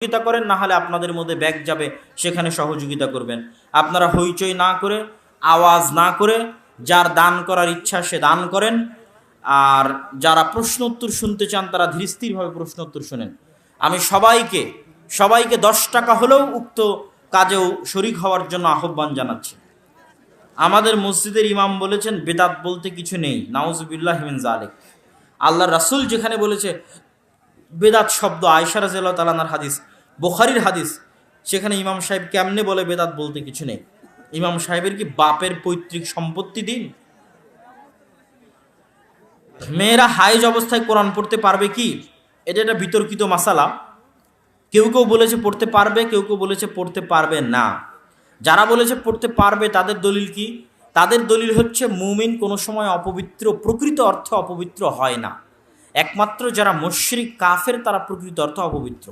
সহযোগিতা করেন, না হলে আপনাদের মধ্যে ব্যাগ যাবে, সেখানে সহযোগিতা করবেন। আপনারা হইচই না করে, আওয়াজ না করে, যার দান করার ইচ্ছা সে দান করেন। আর যারা প্রশ্ন উত্তর শুনতে চান তারা ধীরস্থিরভাবে প্রশ্ন উত্তর শুনেন। আমি সবাইকে 10 টাকা হলেও উক্ত কাজেও শরিক হওয়ার জন্য আহ্বান জানাচ্ছি। আমাদের মসজিদের ইমাম বলেছেন বেদাত বলতে কিছু নেই, নাউজুবিল্লাহ মিন যালিক। আল্লাহ রাসূল যেখানে বলেছে বেদাত শব্দ, আয়েশা রাদিয়াল্লাহু তাআলা আনহার হাদিস, বুখারীর হাদিস, সেখানে ইমাম সাহেব কেমনে বলে বেদাত বলতে কিছু নেই? ইমাম সাহেবের কি বাপের পৈতৃক সম্পত্তি দিন? মেয়েরা হায়েজ অবস্থায় কোরআন পড়তে পারবে কি? এটা একটা বিতর্কিত মাসালা। কেউ কেউ বলেছে পড়তে পারবে, কেউ কেউ বলেছে পড়তে পারবে না। যারা বলেছে পড়তে পারবে তাদের দলিল কি? তাদের দলিল হচ্ছে মুমিন কোনো সময় অপবিত্র, প্রকৃত অর্থে অপবিত্র হয় না। একমাত্র যারা মুশরিক কাফের তারা প্রকৃত অর্থে অপবিত্র।